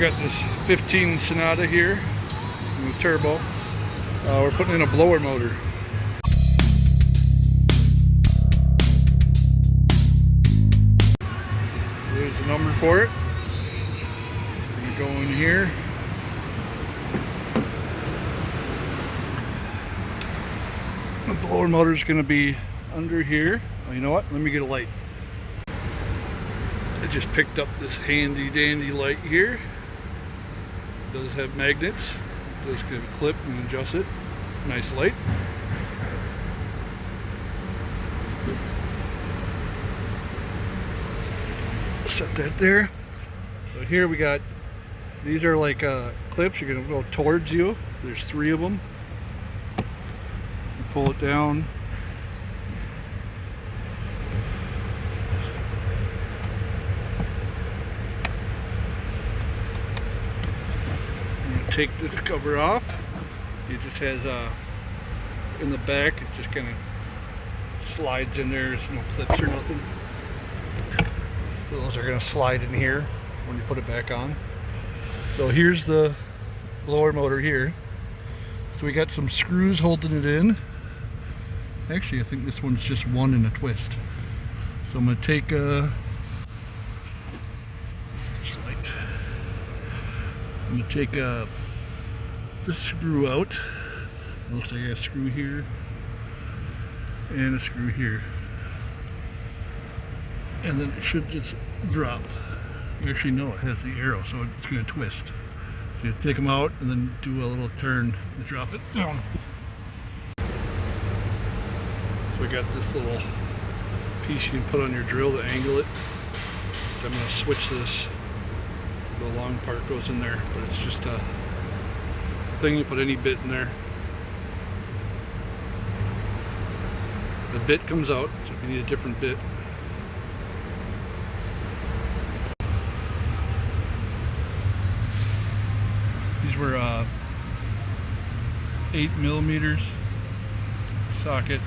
got this 15 Sonata here in the turbo. We're putting in a blower motor. There's the number for it. I'm going to go in here. The blower motor is going to be under here. Oh, you know what? Let me get a light. I just picked up this handy dandy light here. It does have magnets. It does give a clip and adjust it. Nice light. Set that there. So here we got, these are like clips. You're going to go towards you. There's 3 of them. You pull it down. Take this cover off. It just has in the back, it just kind of slides in there. There's no clips or nothing. Those are going to slide in here when you put it back on. So here's the blower motor here. So we got some screws holding it in. Actually, I think this one's just one in a twist. So I'm going to take this screw out. Looks like I got a screw here and a screw here, and then it should just drop. Actually, no, it has the arrow, so it's going to twist. So you take them out and then do a little turn and drop it down. So we got this little piece you can put on your drill to angle it. I'm going to switch this. The long part goes in there, but it's just a thing you put any bit in there. The bit comes out, so if you need a different bit. These were 8mm socket,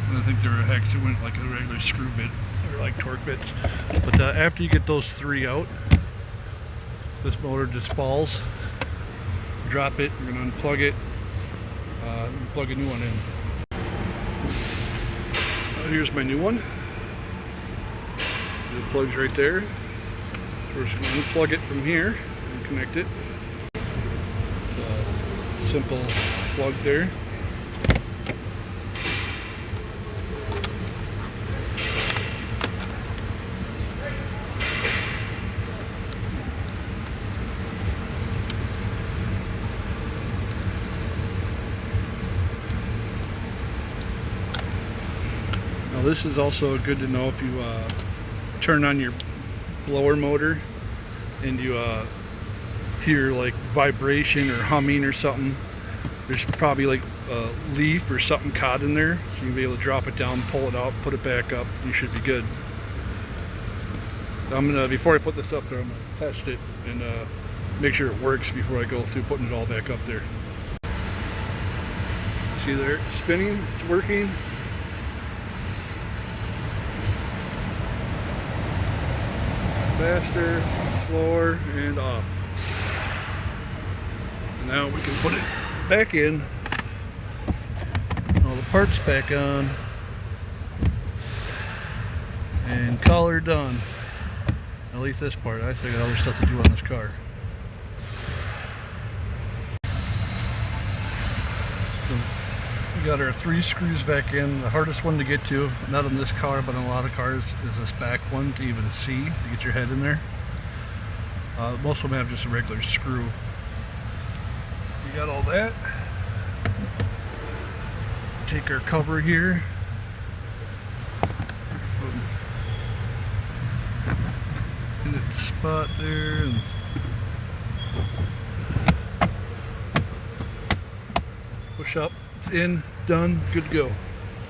and I think they were hex. It went like a regular screw bit. They're like torque bits. But after you get those 3 out, this motor just falls. Drop it. You're going to unplug it. And plug a new one in. Here's my new one. It plugs right there. So we're just going to unplug it from here and connect it. It's a simple plug there. Now this is also good to know if you turn on your blower motor and you hear like vibration or humming or something. There's probably like a leaf or something caught in there, so you'll be able to drop it down, pull it out, put it back up, and you should be good. So I'm gonna, before I put this up there, I'm gonna test it and make sure it works before I go through putting it all back up there. See there, it's spinning, it's working. Faster, slower, and off. And now we can put it back in. All the parts back on. And collar done. At least this part. I still got other stuff to do on this car. So we got our 3 screws back in. The hardest one to get to, not on this car but on a lot of cars, is this back one to even see, to get your head in there. Most of them have just a regular screw. We got all that. Take our cover here. Hit the spot there and push up. It's in, done, good to go.